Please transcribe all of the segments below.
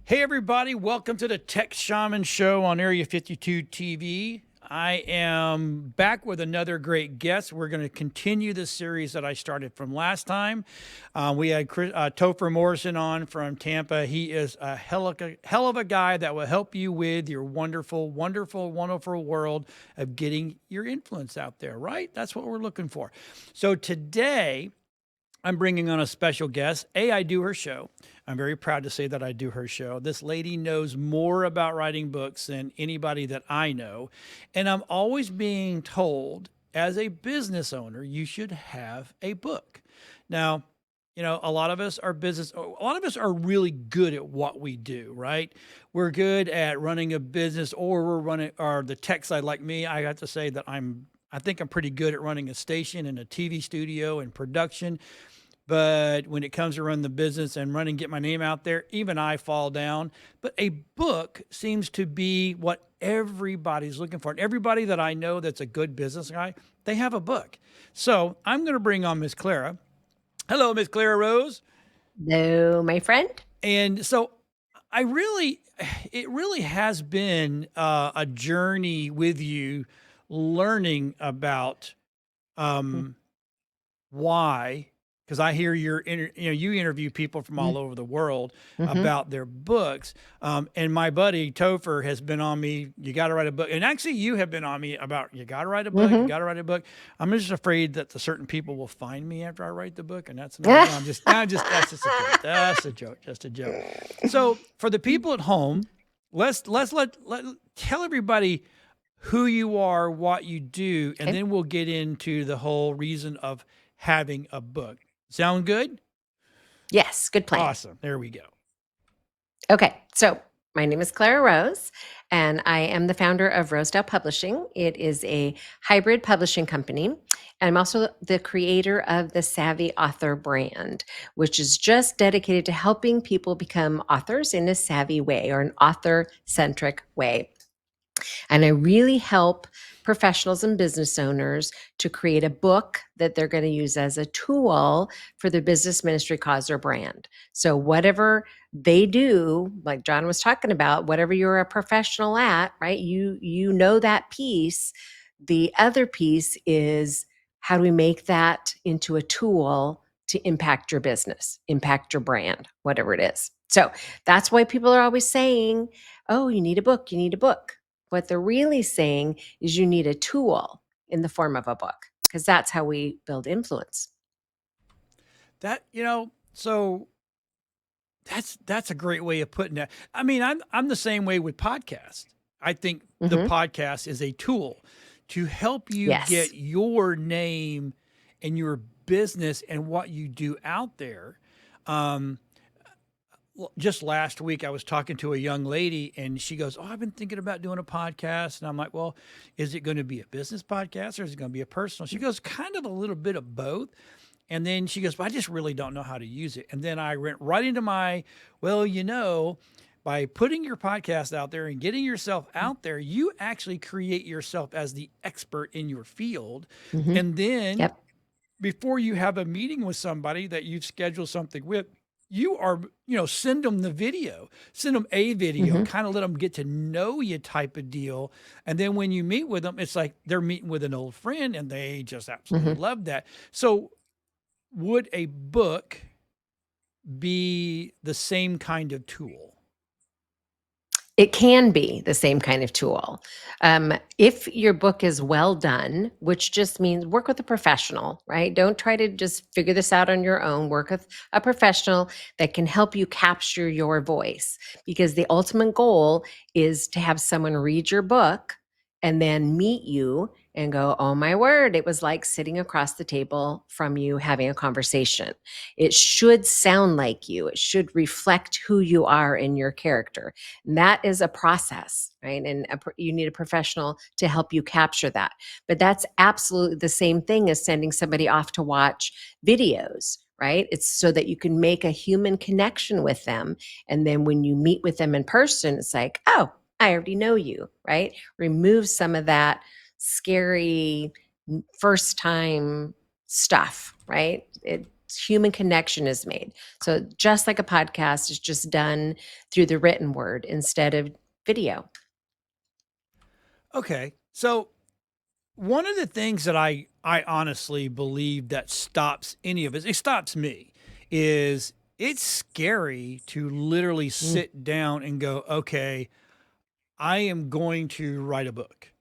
Hey, everybody, welcome to the Tech Shaman Show on Area 52 TV. I am back with another great guest. We're going to continue the series that I started from last time. We had Topher Morrison on from Tampa. He is a hell of a guy that will help you with your wonderful, wonderful, wonderful world of getting your influence out there, right? That's what we're looking for. So today, I'm bringing on a special guest. I do her show. I'm very proud to say that I do her show. This lady knows more about writing books than anybody that I know. And I'm always being told, as a business owner, you should have a book. Now, a lot of us are really good at what we do, right? We're good at running a business, or the tech side. Like me, I got to say that I think I'm pretty good at running a station and a TV studio and production. But when it comes to run the business and get my name out there, even I fall down. But a book seems to be what everybody's looking for. And everybody that I know that's a good business guy, they have a book. So I'm going to bring on Miss Clara. Hello, Miss Clara Rose. Hello, my friend. And so it really has been a journey with you learning about why, because I hear you interview people from all over the world about their books. And my buddy Topher has been on me. You got to write a book. And actually, you have been on me about you got to write a book. You got to write a book. I'm just afraid that the certain people will find me after I write the book, and that's not. That's just a joke. That's a joke. Just a joke. So for the people at home, let's tell everybody who you are, what you do, and then we'll get into the whole reason of having a book. Sound good? Yes, good plan. Awesome. There we go. Okay, so my name is Clara Rose, and I am the founder of Rosedale Publishing. It is a hybrid publishing company. And I'm also the creator of the Savvy Author brand, which is just dedicated to helping people become authors in a savvy way, or an author-centric way. And I really help professionals and business owners to create a book that they're going to use as a tool for their business, ministry, cause, or brand. So whatever they do, like John was talking about, whatever you're a professional at, right? You know that piece. The other piece is, how do we make that into a tool to impact your business, impact your brand, whatever it is. So that's why people are always saying, oh, you need a book, you need a book. What they're really saying is you need a tool in the form of a book, because that's how we build influence. So that's a great way of putting that. I mean, I'm the same way with podcasts. I think the podcast is a tool to help you get your name and your business and what you do out there. Just last week, I was talking to a young lady, and she goes, "Oh, I've been thinking about doing a podcast." And I'm like, "Well, is it going to be a business podcast or is it going to be a personal?" She goes, "Kind of a little bit of both." And then she goes, "Well, I just really don't know how to use it." And then I went right into by putting your podcast out there and getting yourself out there, you actually create yourself as the expert in your field. And then before you have a meeting with somebody that you've scheduled something with, you are, send them a video, kind of let them get to know you type of deal. And then when you meet with them, it's like they're meeting with an old friend, and they just absolutely love that. So would a book be the same kind of tool? It can be the same kind of tool. If your book is well done, which just means work with a professional, right? Don't try to just figure this out on your own. Work with a professional that can help you capture your voice, because the ultimate goal is to have someone read your book and then meet you and go, oh my word, it was like sitting across the table from you having a conversation. It should sound like you. It should reflect who you are in your character. And that is a process, right? And you need a professional to help you capture that. But that's absolutely the same thing as sending somebody off to watch videos, right? It's so that you can make a human connection with them. And then when you meet with them in person, it's like, oh, I already know you, right? Remove some of that scary first time stuff, right? human connection is made. So just like a podcast is just done through the written word instead of video. Okay. So one of the things that I honestly believe that stops any of us, it stops me, is it's scary to literally Mm, sit down and go, okay, I am going to write a book.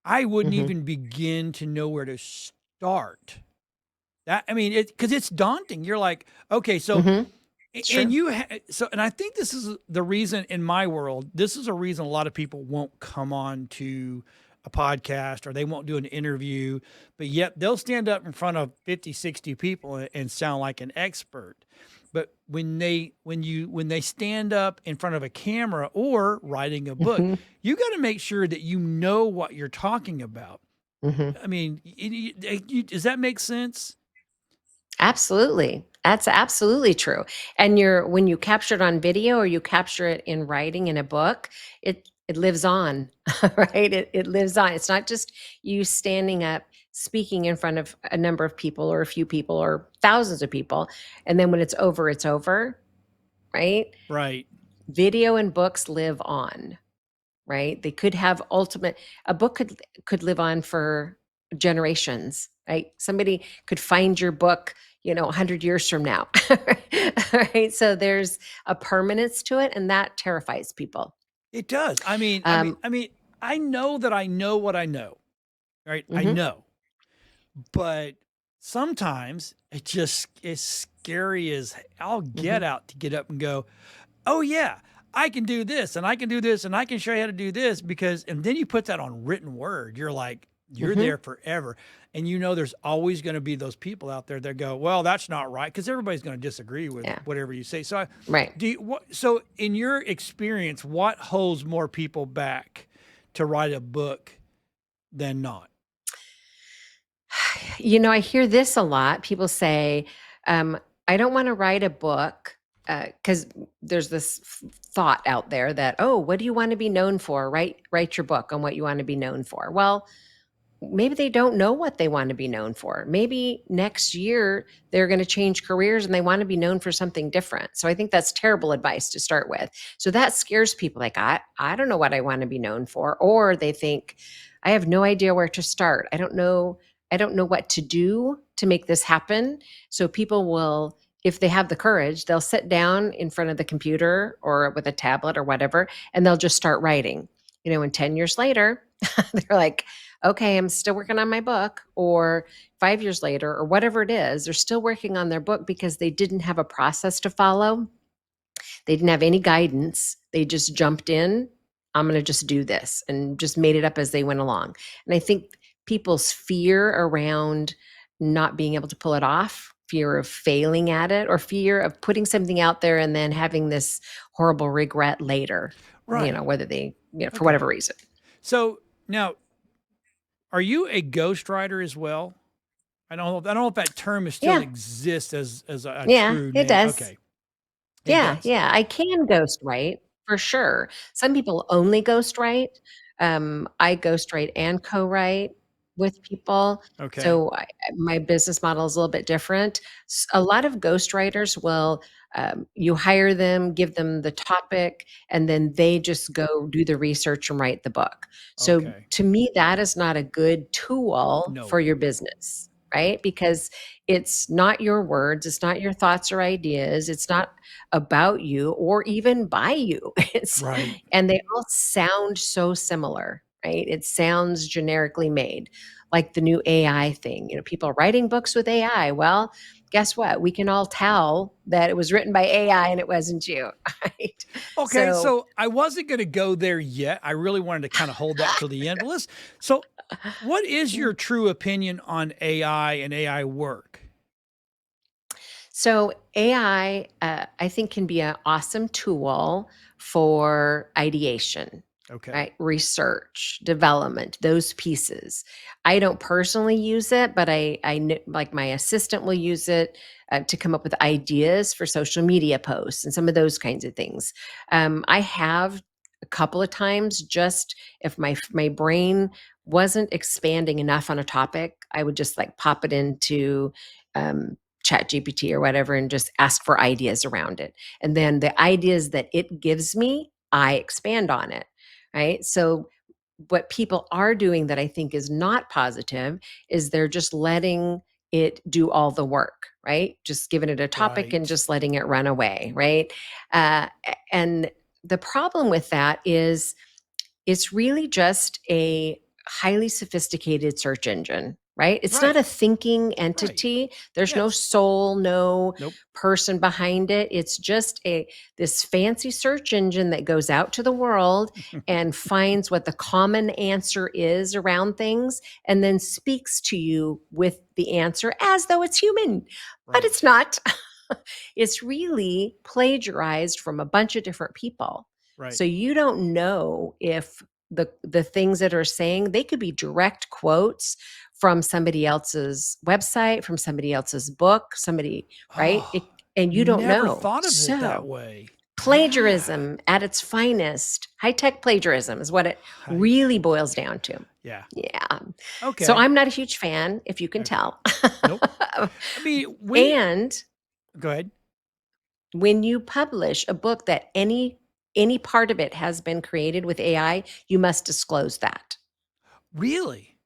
I wouldn't mhm, even begin to know where to start. That I mean, it because it's daunting. You're like, okay, so mhm. It's and true. and I think this is the reason in my world. This is a reason a lot of people won't come on to a podcast or they won't do an interview, but yet they'll stand up in front of 50, 60 people and sound like an expert. But when they stand up in front of a camera or writing a book, Mhm, you got to make sure that you know what you're talking about. mhm. I mean, does that make sense? Absolutely. That's absolutely true. And when you capture it on video or you capture it in writing in a book, it lives on, right? It lives on. It's not just you standing up speaking in front of a number of people or a few people or thousands of people, and then when it's over, right? Right. Video and books live on, right? They could have ultimate a book could live on for generations, right? Somebody could find your book, 100 years from now. Right? So there's a permanence to it, and that terrifies people. It does. Um, I know that I know what I know, right? I mhm, know. But sometimes it just is scary as I'll get mhm, out to get up and go, "Oh yeah, I can do this and I can do this and I can show you how to do this," because and then you put that on written word. You're like, you're mhm. there forever. And you know there's always going to be those people out there that go, "Well, that's not right," because everybody's going to disagree with Yeah, whatever you say. So right. so in your experience, what holds more people back to write a book than not? I hear this a lot. People say, I don't want to write a book because there's this thought out there that, oh, what do you want to be known for? Write your book on what you want to be known for. Well, maybe they don't know what they want to be known for. Maybe next year they're going to change careers and they want to be known for something different. So I think that's terrible advice to start with. So that scares people like I don't know what I want to be known for, or they think I have no idea where to start. I don't know what to do to make this happen. So people will, if they have the courage, they'll sit down in front of the computer or with a tablet or whatever, and they'll just start writing. And 10 years later, they're like, okay, I'm still working on my book, or 5 years later, or whatever it is, they're still working on their book because they didn't have a process to follow. They didn't have any guidance. They just jumped in. I'm going to just do this and just made it up as they went along. And I think people's fear around not being able to pull it off, fear of failing at it, or fear of putting something out there and then having this horrible regret later, Right. whether they, for Okay. whatever reason. So now, are you a ghostwriter as well? I don't know if that term is still Yeah. exists as a Yeah, true it name. does. Okay, it Yeah, does. yeah, I can ghostwrite for sure. Some people only ghostwrite. I ghostwrite and co-write with people. Okay, So my business model is a little bit different. A lot of ghostwriters will, you hire them, give them the topic, and then they just go do the research and write the book. So okay. to me, that is not a good tool for No. your business, right? Because it's not your words, it's not your thoughts or ideas, it's not about you or even by you. It's Right. and they all sound so similar, right? It sounds generically made, like the new AI thing. People are writing books with AI. Well, guess what? We can all tell that it was written by AI and it wasn't you, right? Okay, So so I wasn't gonna go there yet. I really wanted to kinda hold that till the end, but let's so what is yeah. your true opinion on AI and AI work? So AI, I think, can be an awesome tool for ideation, Okay, right? Research, development, those pieces. I don't personally use it, but like my assistant will use it to come up with ideas for social media posts and some of those kinds of things. I have a couple of times, just if my brain wasn't expanding enough on a topic, I would just like pop it into um, chat GPT or whatever and just ask for ideas around it. And then the ideas that it gives me, I expand on it. Right. So what people are doing that I think is not positive is they're just letting it do all the work, right? Just giving it a topic and Right. just letting it run away, right? And the problem with that is it's really just a highly sophisticated search engine, right? It's not Right. a thinking Right. entity. There's no Yes. soul, no Nope. person behind it. It's just this fancy search engine that goes out to the world and finds what the common answer is around things and then speaks to you with the answer as though it's human. But it's Right. not. It's really plagiarized from a bunch of different people. Right. So you don't know if the things that are saying, they could be direct quotes from somebody else's website, from somebody else's book, somebody, right? Oh, And you don't never know. thought of it that So way. Yeah. plagiarism at its finest, high-tech plagiarism is what it High really tech boils plagiarism. down to. Yeah. Yeah. So Okay. I'm not a huge fan, if you can Okay. tell. Nope. I mean, And go ahead. when you publish a book that any part of it has been created with AI, you must disclose that. Really?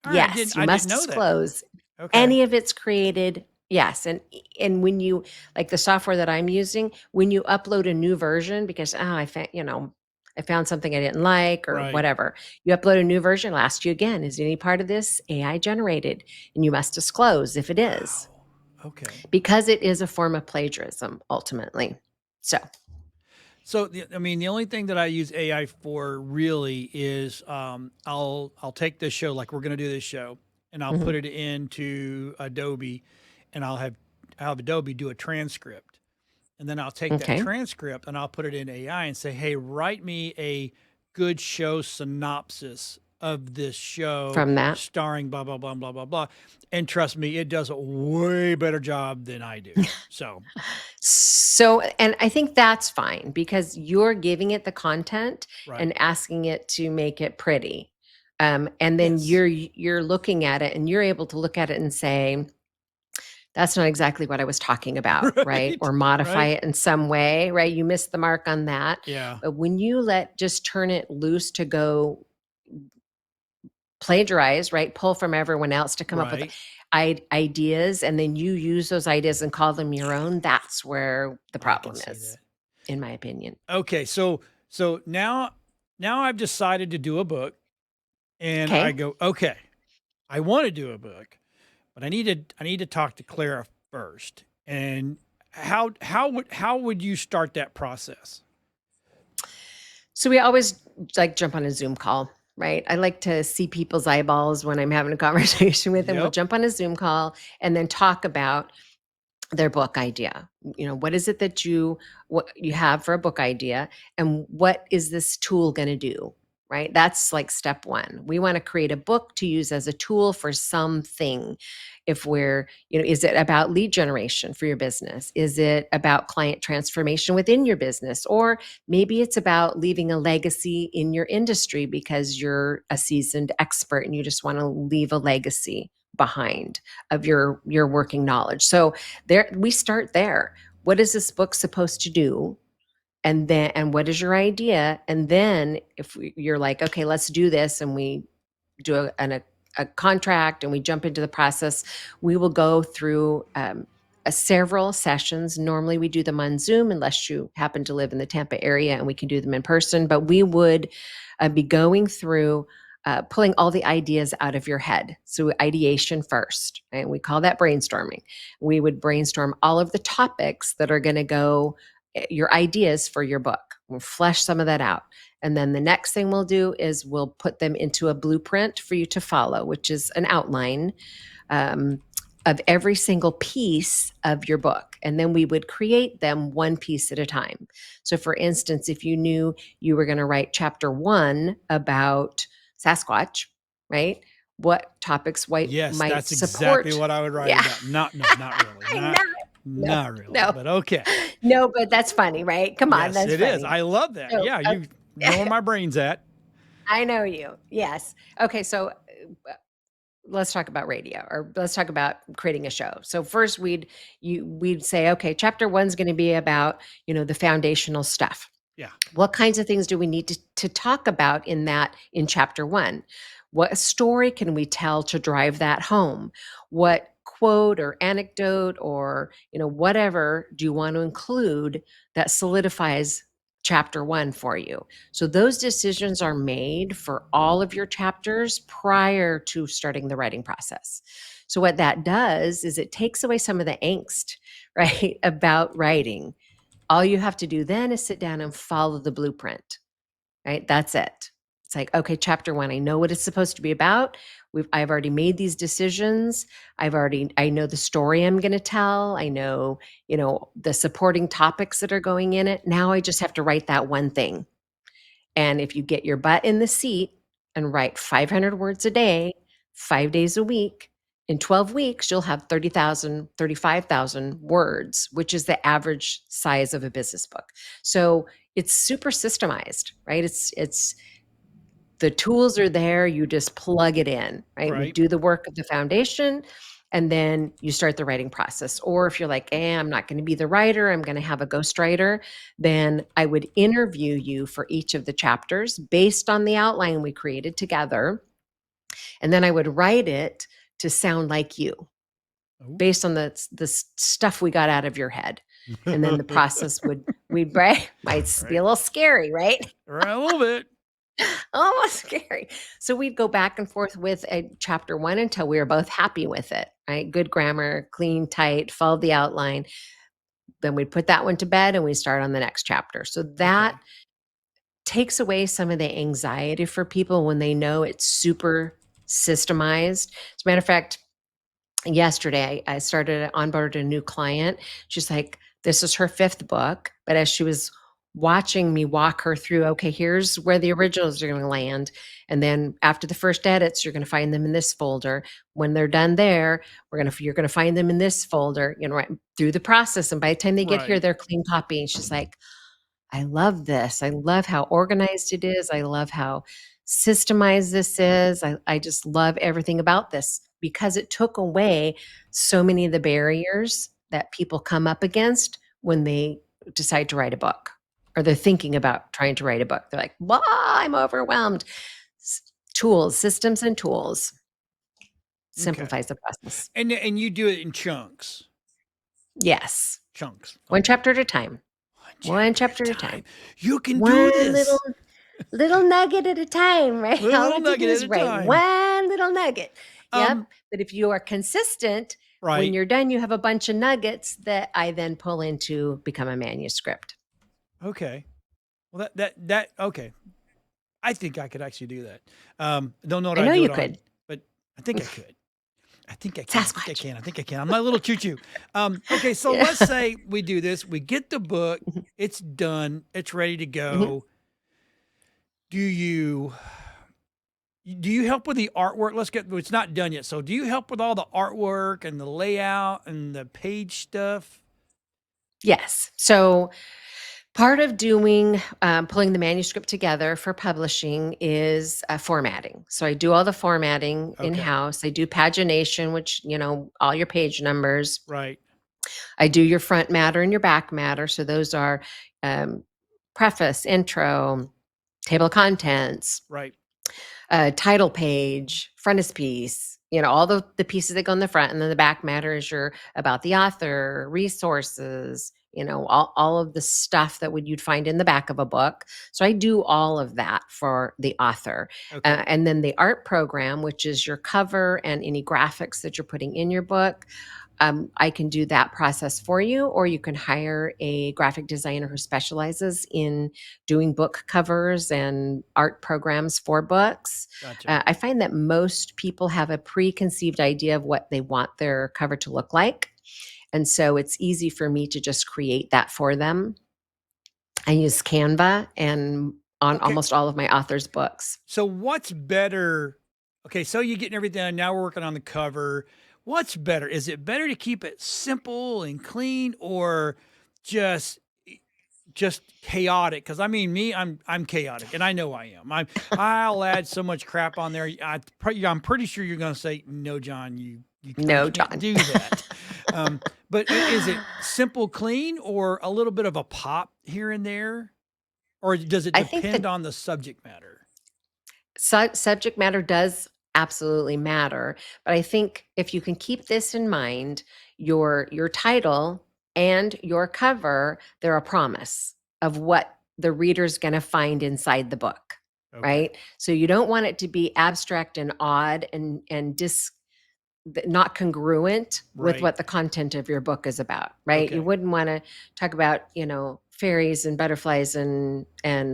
All right. Yes, you I didn't must know that. disclose Okay. any of it's created. Yes, and when you like the software that I'm using, when you upload a new version because I found something I didn't like or Right. whatever. You upload a new version, it'll ask you again, is any part of this AI generated? And you must disclose if it is, Wow. Okay. because it is a form of plagiarism ultimately. So, So I mean, the only thing that I use AI for really is I'll take this show like we're going to do this show, and I'll mhm, put it into Adobe, and I'll have Adobe do a transcript, and then I'll take that okay. transcript and I'll put it in AI and say, hey, write me a good show synopsis of this show From that. starring blah blah blah blah blah blah, and trust me, it does a way better job than I do. So So, and I think that's fine because you're giving it the content right, and asking it to make it pretty. And then yes, you're looking at it and you're able to look at it and say, that's not exactly what I was talking about, right? right, Or modify right, it in some way, right? You missed the mark on that. yeah. But when you just turn it loose to go plagiarize, right? Pull from everyone else to come up with Right. ideas, and then you use those ideas and call them your own, that's where the I can problem see is, that. in my opinion. Okay, so now I've decided to do a book, and I Okay. go, okay, I want to do a book, but I need to talk to Clara first. And how would you start that process? So we always like jump on a Zoom call, right? I like to see people's eyeballs when I'm having a conversation with them. We'll Yep. jump on a Zoom call and then talk about their book idea. What is it that what you have for a book idea, and what is this tool going to do? Right? That's like step one. We want to create a book to use as a tool for something. If we're, is it about lead generation for your business? Is it about client transformation within your business? Or maybe it's about leaving a legacy in your industry because you're a seasoned expert and you just want to leave a legacy behind of your working knowledge. So there we start there. What is this book supposed to do? And what is your idea? And then if you're like, okay, let's do this, and we do a contract and we jump into the process, we will go through several sessions. Normally we do them on Zoom unless you happen to live in the Tampa area and we can do them in person, but we would be going through pulling all the ideas out of your head. So ideation first, and we call that brainstorming. We would brainstorm all of the topics that are going to go, your ideas for your book. We'll flesh some of that out. And then the next thing we'll do is we'll put them into a blueprint for you to follow, which is an outline um, of every single piece of your book. And then we would create them one piece at a time. So, for instance, if you knew you were going to write chapter 1 about Sasquatch, right? What topics Yes, might that's exactly support? what I would write Yeah, about. Not really. I know. No, Not really, no, but okay. no, but that's funny, right? Come on, Yes, that's it is. funny. I love that. So, Yeah, you know where my brain's at. I know you. Yes. Okay. So let's talk about radio, or let's talk about creating a show. So first we'd say, okay, chapter 1's going to be about, the foundational stuff. Yeah. What kinds of things do we need to talk about in chapter 1? What story can we tell to drive that home? What quote or anecdote or, whatever do you want to include that solidifies chapter 1 for you? So those decisions are made for all of your chapters prior to starting the writing process. So what that does is it takes away some of the angst, right, about writing. All you have to do then is sit down and follow the blueprint, right? That's it. It's like, okay, chapter 1, I know what it's supposed to be about. I've already made these decisions. I know the story I'm going to tell. I know, the supporting topics that are going in it. Now I just have to write that one thing. And if you get your butt in the seat and write 500 words a day, 5 days a week, in 12 weeks, you'll have 30,000, 35,000 words, which is the average size of a business book. So it's super systemized, right? It's the tools are there. You just plug it in, right? We Right. do the work of the foundation, and then you start the writing process. Or if you're like, I'm not going to be the writer, I'm going to have a ghostwriter, then I would interview you for each of the chapters based on the outline we created together. And then I would write it to sound like you Ooh. based on the stuff we got out of your head. And then the process might be a little scary, right? Right, a little bit. Almost scary. So we'd go back and forth with a chapter 1 until we were both happy with it, right? Good grammar, clean, tight, follow the outline. Then we'd put that one to bed and we start on the next chapter. So that takes away some of the anxiety for people when they know it's super systemized. As a matter of fact, yesterday I started onboarded a new client. She's like, this is her 5th book. But as she was watching me walk her through, okay, here's where the originals are going to land. And then after the first edits, you're going to find them in this folder. When they're done there, you're going to find them in this folder, right through the process. And by the time they get here, they're clean copy. And she's like, I love this. I love how organized it is. I love how systemized this is. I just love everything about this because it took away so many of the barriers that people come up against when they decide to write a book or they're thinking about trying to write a book. They're like, well, I'm overwhelmed. Tools, systems and tools simplifies the process. And you do it in chunks. Yes. Chunks. One chapter at a time. One chapter at a time. You can do this. Little nugget at a time, right? Little nugget at a time. One little nugget. Yep. But if you are consistent, when you're done, you have a bunch of nuggets that I then pull into become a manuscript. Okay. Well, that okay. I think I could actually do that. Don't know what I know you could, but I think I could. I think I can. I'm not a little choo-choo. Okay, so let's say we do this. We get the book. It's done. It's ready to go. Do you help with the artwork? It's not done yet. So do you help with all the artwork and the layout and the page stuff? Yes. So part of doing, pulling the manuscript together for publishing is formatting. So I do all the formatting in-house. I do pagination, which, all your page numbers. Right. I do your front matter and your back matter. So those are preface, intro, table of contents. Right. Title page, frontispiece, all the pieces that go in the front, and then the back matter is your about the author, resources, all of the stuff that you'd find in the back of a book. So I do all of that for the author. And then the art program, which is your cover and any graphics that you're putting in your book. I can do that process for you, or you can hire a graphic designer who specializes in doing book covers and art programs for books. Gotcha. I find that most people have a preconceived idea of what they want their cover to look like. And so it's easy for me to just create that for them. I use Canva and on almost all of my authors' books. So what's better? Okay, so you're getting everything done. Now we're working on the cover. What's better? Is it better to keep it simple and clean, or just just chaotic, because I mean, me, I'm chaotic, and I know I am. I'll add so much crap on there. I'm pretty sure you're going to say, no, John, you kind No, of can't John. do that. But is it simple, clean, or a little bit of a pop here and there, or does it I think depend that on the subject matter? subject matter does absolutely matter, but I think if you can keep this in mind, your title and your cover, they're a promise of what the reader's going to find inside the book, Okay. right? So you don't want it to be abstract and odd and not congruent with Right. what the content of your book is about, right? Okay. You wouldn't want to talk about, fairies and butterflies and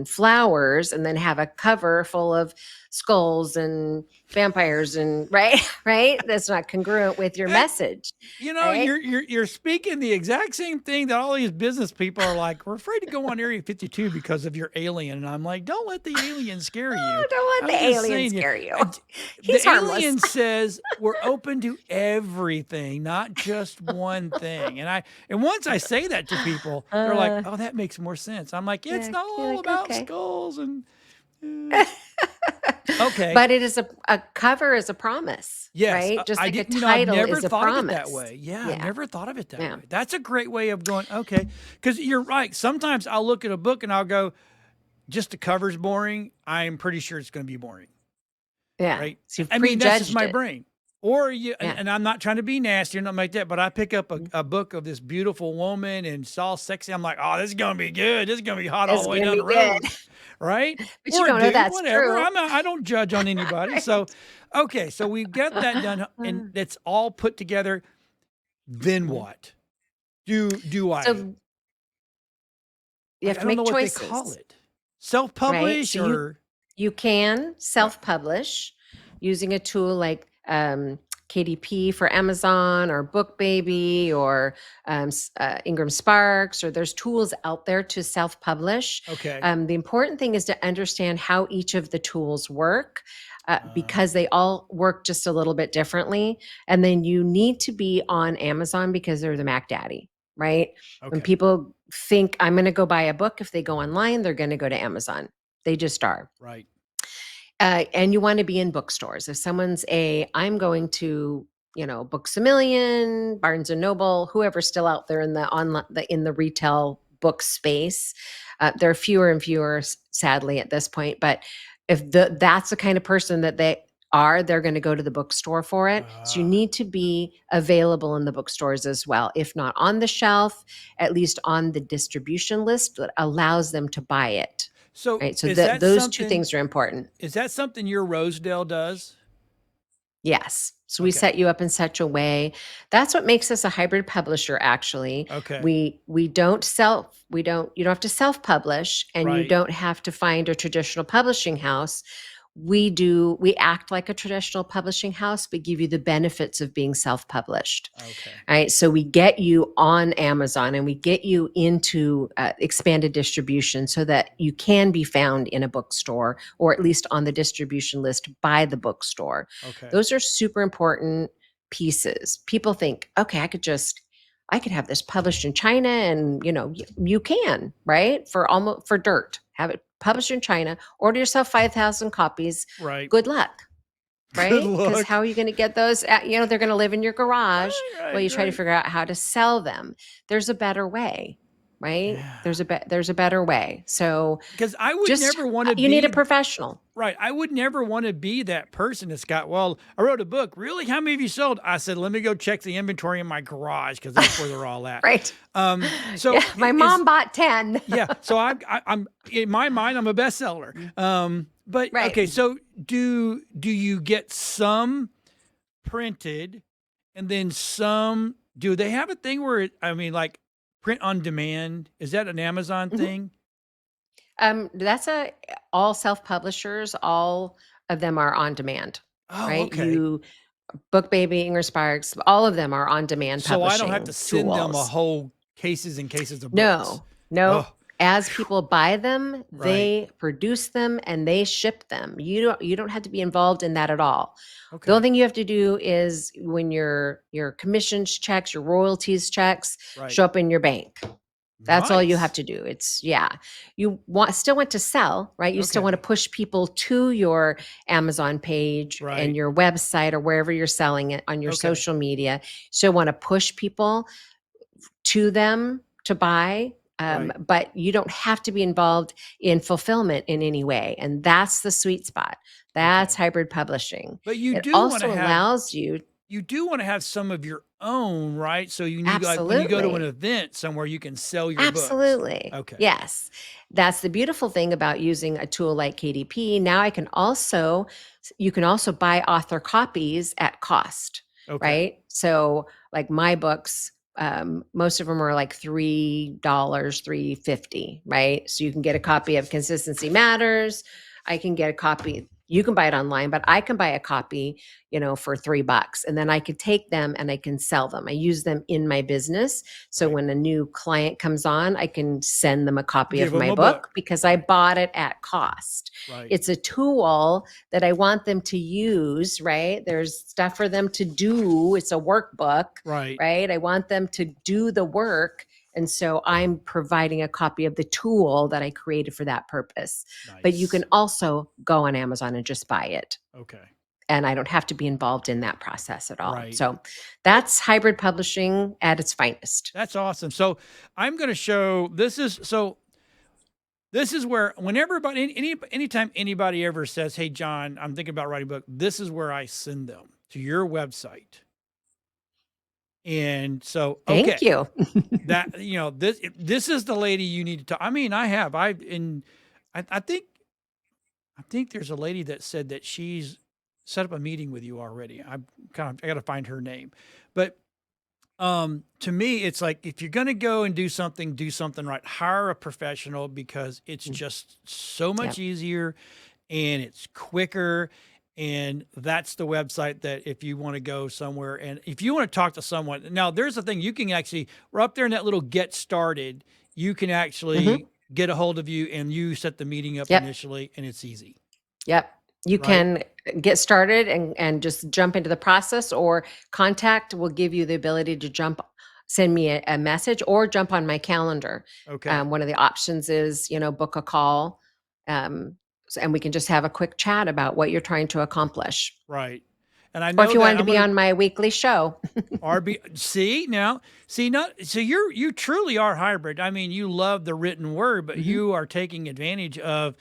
flowers and then have a cover full of skulls and vampires and right? That's not congruent with your That, message, you know, right? you're speaking the exact same thing that all these business people are like, we're afraid to go on Area 52 because of your alien. And I'm like, don't let the alien scare you. Oh, don't let I'm the just alien saying, scare you. the He's harmless. alien says we're open to everything, not just one thing. And once I say that to people, they're like, oh, that makes more sense. I'm like, it's Yeah, not you're all like, about okay. skulls and okay. But it is a cover is a promise, Yes, right? Just I like a didn't, I've title never is a thought of it that promise. way. Yeah, I've Yeah. never thought of it that Yeah. way. That's a great way of going, okay. Because you're right. Sometimes I'll look at a book and I'll go, just the cover's boring. I'm pretty sure it's going to be boring. Yeah. Right. So you've I mean, that's just prejudged my it. brain. Or Yeah. and I'm not trying to be nasty or nothing like that, but I pick up a book of this beautiful woman and it's all sexy. I'm like, oh, this is going to be good. This is going to be hot all It's the way gonna down be the good. road. Right. But you Or a don't know dude, that's whatever. true. I don't judge on anybody. Right. So, okay. So we've got that done and it's all put together. Then Mhm. what? Do I? So you have I to don't know make what they call choices, it. right? Self-publish So you or you can uh, self-publish using a tool like KDP for Amazon or BookBaby or Ingram Sparks, or there's tools out there to self-publish. okay. The important thing is to understand how each of the tools work. Uh, Because they all work just a little bit differently. And then you need to be on Amazon because they're the Mac Daddy, right? When okay. people think I'm going to go buy a book, if they go online, they're going to go to Amazon. They just are. Right. And you want to be in bookstores. If someone's I'm going to, Books a Million, Barnes and Noble, whoever's still out there in the online, in the retail book space, there are fewer and fewer, sadly, at this point. But if that's the kind of person that they're going to go to the bookstore for it. So you need to be available in the bookstores as well, if not on the shelf, at least on the distribution list that allows them to buy it. So Right. So is that those two something? things are important. Is that something your Rosedale does? Yes. So we Okay. set you up in such a way. That's what makes us a hybrid publisher, actually. Okay. We don't you don't have to self-publish, and you Right. don't have to find a traditional publishing house. We act like a traditional publishing house, but give you the benefits of being self-published. Okay. Right. So we get you on Amazon and we get you into expanded distribution so that you can be found in a bookstore, or at least on the distribution list by the bookstore. Okay. Those are super important pieces. People think, okay, I could have this published in China, and you can, right? For dirt, have it published in China, order yourself 5,000 copies. Right. Good luck. Right? Good Because luck. how are you going to get those? They're going to live in your garage while you try to Right. figure out how to sell them. There's a better way, right? Yeah. There's a better way. So Because I would never want to you need a be professional. right. I would never want to be that person that's got, well, I wrote a book. Really? How many have you sold? I said, let me go check the inventory in my garage because that's where they're all at. Right. So Yeah, my mom bought 10. yeah. So I'm in my mind, I'm a bestseller. But Right. okay. So do you get some printed and then some, do they have a thing where like print on demand? Is that an Amazon Mhm. thing? That's all self-publishers, all of them are on demand, Oh, right? okay. BookBaby, Ingram Sparks, all of them are on demand So I don't have publishing to send them a tools. whole cases and cases of books. No. Oh, As people buy them, right. they produce them and they ship them. You don't have to be involved in that at all. The Okay. only thing you have to do is when your commissions checks, your royalties checks Right. show up in your bank. That's all you have Nice. to do. It's you still want to sell, right? You still want to Okay. push people to your Amazon page and Right. your website or wherever you're selling it on your Okay. social media. So want to push people to them to buy. Right. But you don't have to be involved in fulfillment in any way. And that's the sweet spot. That's Okay. hybrid publishing. But you It do want also to have allows you some of your own, right? So you need, like, when you go to an absolutely. event somewhere, you can sell your books. Absolutely. Okay. Yes. That's the beautiful thing about using a tool like KDP. Now you can also buy author copies at cost, Okay. right? So like my books, most of them are like $3, $3.50, right? So you can get a copy of Consistency Matters. I can get a copy. You can buy it online, but I can buy a copy, for $3. And then I could take them and I can sell them. I use them in my business. So Right. when a new client comes on, I can send them a copy Give of them my a book book. because I Right. bought it at cost. Right. It's a tool that I want them to use, right? There's stuff for them to do. It's a workbook, Right. right? I want them to do the work. And so I'm providing a copy of the tool that I created for that purpose. But you can Nice. also go on Amazon and just buy it. Okay. And I don't have to be involved in that process at all. Right. So that's hybrid publishing at its finest. That's awesome. So I'm going to show this is where whenever anytime anybody ever says, "Hey John, I'm thinking about writing a book," this is where I send them to your website. And so, okay, Thank you. that this is the lady you need to talk. I mean, I think there's a lady that said that she's set up a meeting with you already. I got to find her name, but to me, it's like if you're going to go and do something right. Hire a professional because it's Mm, just so much yep. easier and it's quicker. And that's the website that if you want to go somewhere and if you want to talk to someone, now there's the thing we're up there in that little get started. You can Mhm. actually get a hold of you and you set the meeting up Yep. initially and it's easy, Yep. You right? can get started and just jump into the process, or contact will give you the ability to send me a message or jump on my calendar. Okay. One of the options is, book a call. And we can just have a quick chat about what you're trying to accomplish. Right. And I Or if know you that wanted to I'm be going to on my weekly show. RB see now, see not so you truly are hybrid. I mean, you love the written word, but Mhm. you are taking advantage of,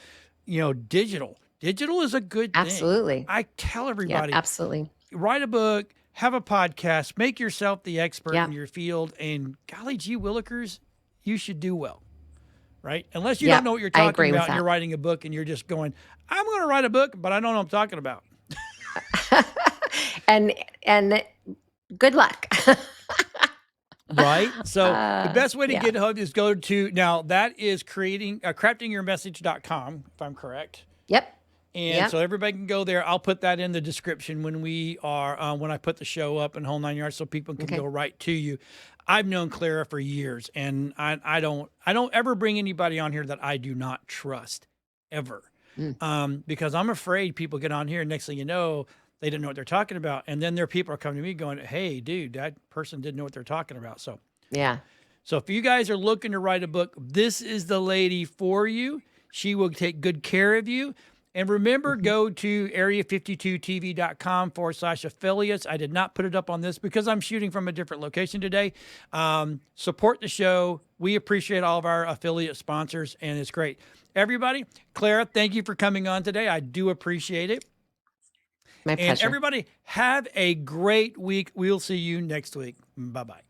digital. Digital is a good thing. Absolutely. I tell Yep, everybody, absolutely. write a book, have a podcast, make yourself the expert in Yep. your field, and golly gee willikers, you should do well, right? Unless you don't Yep. know what you're I talking agree with about and you're that. writing a book and you're just going, I'm going to write a book, but I don't know what I'm talking about. and good luck. Right. So the best way to Yeah. get a hold is go to now that is craftingyourmessage.com, if I'm correct. Yep. And Yep. so everybody can go there. I'll put that in the description when I put the show up in whole 9 yards so people can Okay. go right to you. I've known Clara for years and I don't ever bring anybody on here that I do not trust ever. Mm. Because I'm afraid people get on here and next thing you know, they didn't know what they're talking about. And then there are people are coming to me going, "Hey, dude, that person didn't know what they're talking about." Yeah. So if you guys are looking to write a book, this is the lady for you. She will take good care of you. And remember, Mhm. go to area52tv.com/affiliates. I did not put it up on this because I'm shooting from a different location today. Support the show. We appreciate all of our affiliate sponsors, and it's great. Everybody, Clara, thank you for coming on today. I do appreciate it. My And pleasure. everybody, have a great week. We'll see you next week. Bye-bye.